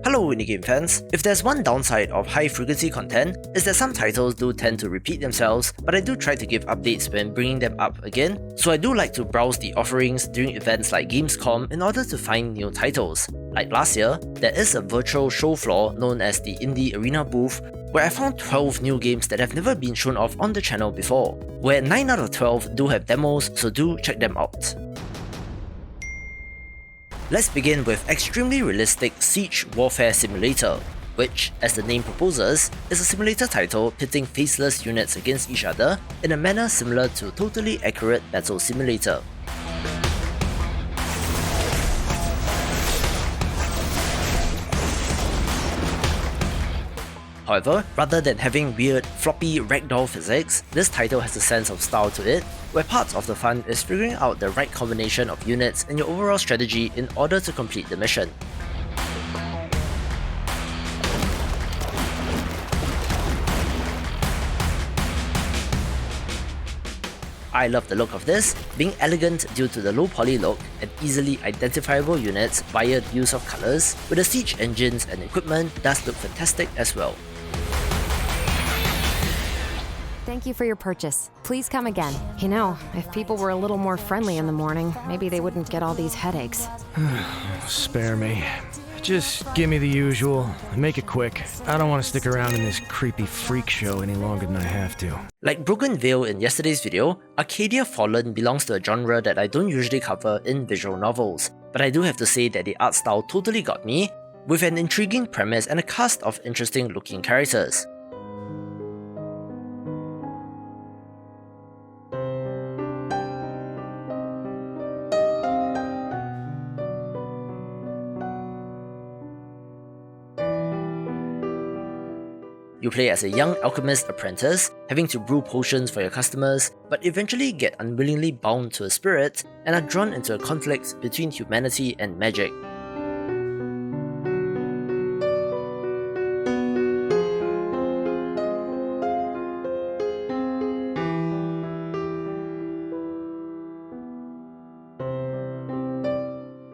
Hello indie game fans. If there's one downside of high frequency content, is that some titles do tend to repeat themselves, but I do try to give updates when bringing them up again, so I do like to browse the offerings during events like Gamescom in order to find new titles. Like last year, there is a virtual show floor known as the Indie Arena booth, where I found 12 new games that have never been shown off on the channel before, where 9 out of 12 do have demos, so do check them out. Let's begin with extremely realistic Siege Warfare Simulator, which, as the name proposes, is a simulator title pitting faceless units against each other in a manner similar to Totally Accurate Battle Simulator. However, rather than having weird, floppy ragdoll physics, this title has a sense of style to it, where parts of the fun is figuring out the right combination of units and your overall strategy in order to complete the mission. I love the look of this, being elegant due to the low poly look and easily identifiable units via the use of colours, with the siege engines and equipment does look fantastic as well. Thank you for your purchase. Please come again. You know, if people were a little more friendly in the morning, maybe they wouldn't get all these headaches. Spare me. Just give me the usual, and make it quick. I don't want to stick around in this creepy freak show any longer than I have to. Like Broken Veil in yesterday's video, Arcadia Fallen belongs to a genre that I don't usually cover in visual novels, but I do have to say that the art style totally got me, with an intriguing premise and a cast of interesting looking characters. You play as a young alchemist apprentice, having to brew potions for your customers, but eventually get unwillingly bound to a spirit and are drawn into a conflict between humanity and magic.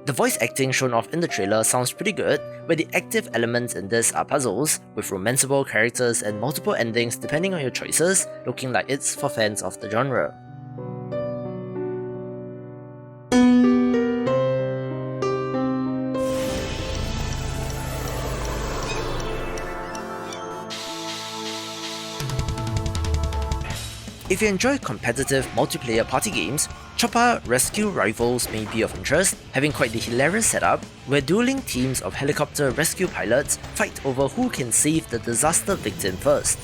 The voice acting shown off in the trailer sounds pretty good, where the active elements in this are puzzles, with romanceable characters and multiple endings depending on your choices, looking like it's for fans of the genre. If you enjoy competitive multiplayer party games, Choppa Rescue Rivals may be of interest, having quite the hilarious setup where dueling teams of helicopter rescue pilots fight over who can save the disaster victim first.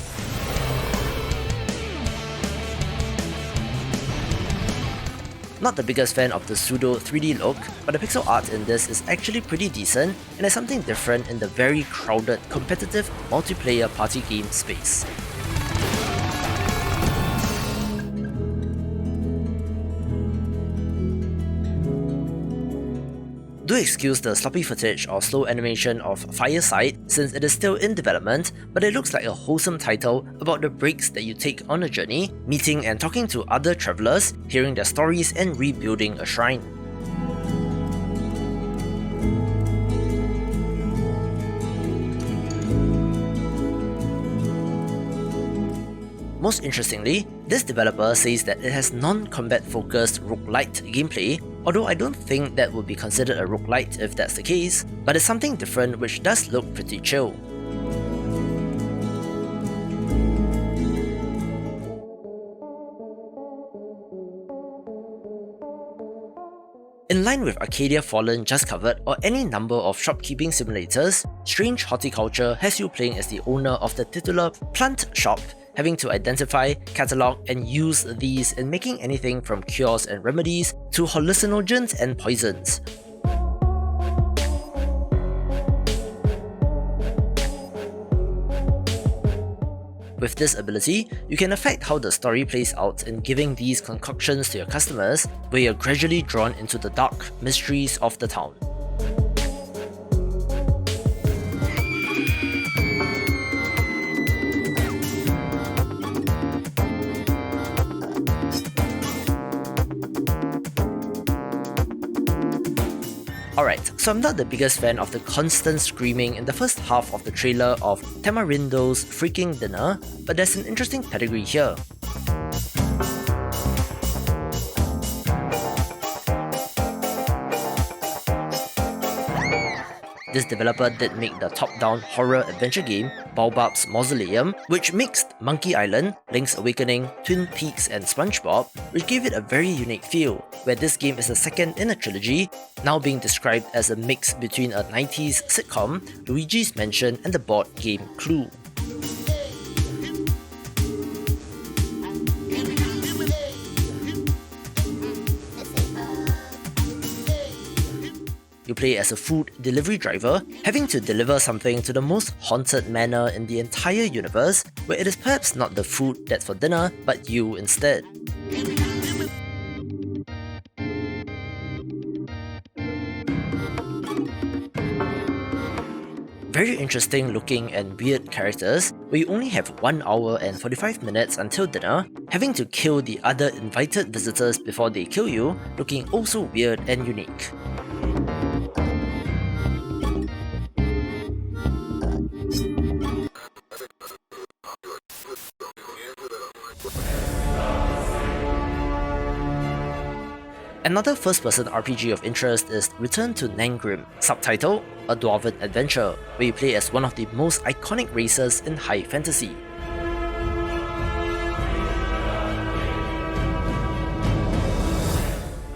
Not the biggest fan of the pseudo 3D look, but the pixel art in this is actually pretty decent and is something different in the very crowded competitive multiplayer party game space. Do excuse the sloppy footage or slow animation of Fireside since it is still in development, but it looks like a wholesome title about the breaks that you take on a journey, meeting and talking to other travelers, hearing their stories and rebuilding a shrine. Most interestingly, this developer says that it has non-combat focused roguelite gameplay, although I don't think that would be considered a roguelite if that's the case, but it's something different which does look pretty chill. In line with Arcadia Fallen just covered or any number of shopkeeping simulators, Strange Horticulture has you playing as the owner of the titular plant shop, having to identify, catalog, and use these in making anything from cures and remedies to hallucinogens and poisons. With this ability, you can affect how the story plays out in giving these concoctions to your customers, where you're gradually drawn into the dark mysteries of the town. Alright, so I'm not the biggest fan of the constant screaming in the first half of the trailer of Tamarindos' freaking dinner, but there's an interesting pedigree here. This developer did make the top-down horror adventure game Baobab's Mausoleum, which mixed Monkey Island, Link's Awakening, Twin Peaks and SpongeBob, which gave it a very unique feel, where this game is the second in a trilogy, now being described as a mix between a 90s sitcom, Luigi's Mansion and the board game Clue. You play as a food delivery driver, having to deliver something to the most haunted manor in the entire universe, where it is perhaps not the food that's for dinner, but you instead. Very interesting looking and weird characters, where you only have 1 hour and 45 minutes until dinner, having to kill the other invited visitors before they kill you, looking also weird and unique. Another first-person RPG of interest is Return to Nangrim, subtitle A Dwarven Adventure, where you play as one of the most iconic races in high fantasy.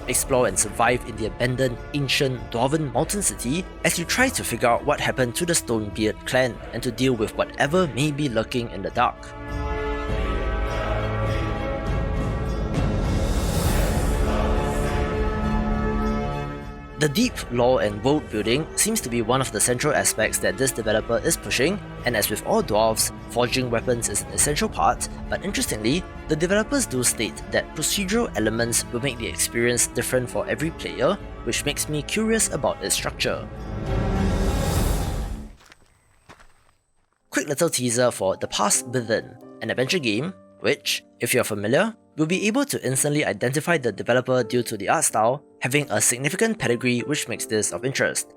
Explore and survive in the abandoned ancient Dwarven mountain city as you try to figure out what happened to the Stonebeard clan and to deal with whatever may be lurking in the dark. The deep lore and world building seems to be one of the central aspects that this developer is pushing, and as with all dwarves, forging weapons is an essential part, but interestingly, the developers do state that procedural elements will make the experience different for every player, which makes me curious about its structure. Quick little teaser for The Past Within, an adventure game which, if you're familiar, will be able to instantly identify the developer due to the art style, having a significant pedigree which makes this of interest.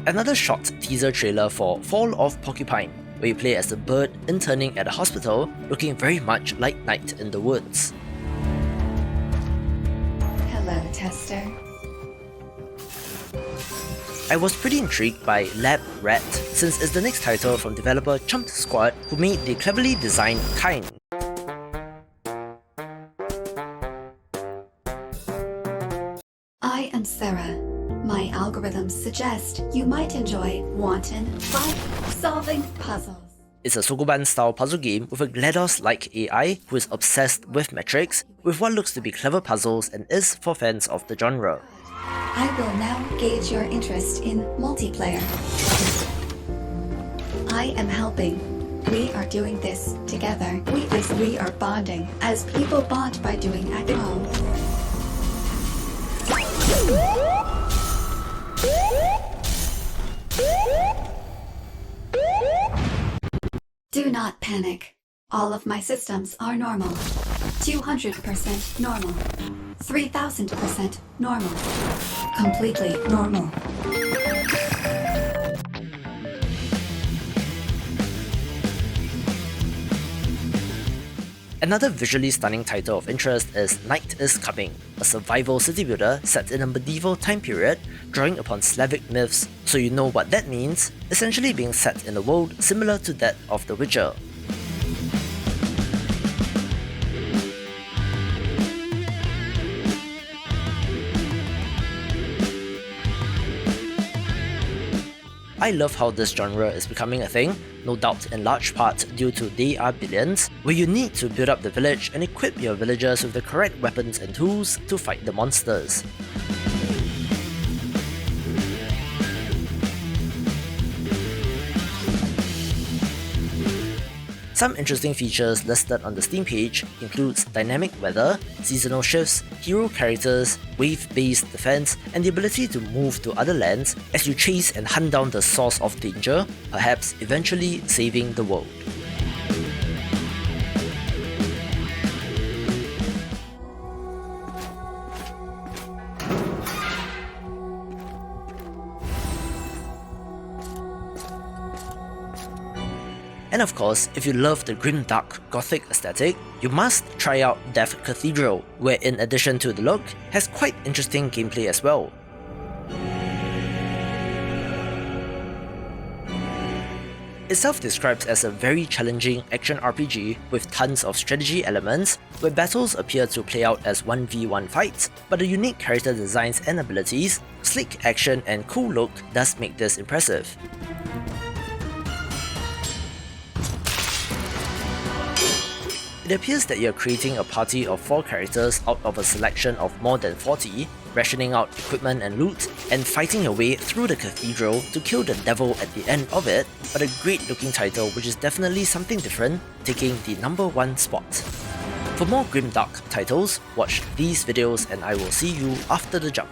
Another short teaser trailer for Fall of Porcupine, where you play as a bird interning at a hospital, looking very much like Night in the Woods. Hello, tester. I was pretty intrigued by Lab Rat, since it's the next title from developer Chump Squad, who made the cleverly designed Kind. I am Sarah. My algorithms suggest you might enjoy wanton, solving puzzles. It's a Sokoban-style puzzle game with a GLaDOS-like AI who is obsessed with metrics, with what looks to be clever puzzles and is for fans of the genre. I will now gauge your interest in multiplayer. I am helping. We are doing this together. We are bonding, as people bond by doing at home. Do not panic. All of my systems are normal. 200% normal. 3000% normal. Completely normal. Another visually stunning title of interest is Night is Coming, a survival city builder set in a medieval time period, drawing upon Slavic myths, so you know what that means, essentially being set in a world similar to that of The Witcher. I love how this genre is becoming a thing, no doubt in large part due to They Are Billions, where you need to build up the village and equip your villagers with the correct weapons and tools to fight the monsters. Some interesting features listed on the Steam page includes dynamic weather, seasonal shifts, hero characters, wave-based defense, and the ability to move to other lands as you chase and hunt down the source of danger, perhaps eventually saving the world. And of course, if you love the grim dark gothic aesthetic, you must try out Death Cathedral, where in addition to the look, has quite interesting gameplay as well. It self-describes as a very challenging action RPG with tons of strategy elements, where battles appear to play out as 1v1 fights, but the unique character designs and abilities, sleek action and cool look does make this impressive. It appears that you're creating a party of 4 characters out of a selection of more than 40, rationing out equipment and loot, and fighting your way through the cathedral to kill the devil at the end of it, but a great looking title which is definitely something different, taking the #1 spot. For more grimdark titles, watch these videos and I will see you after the jump.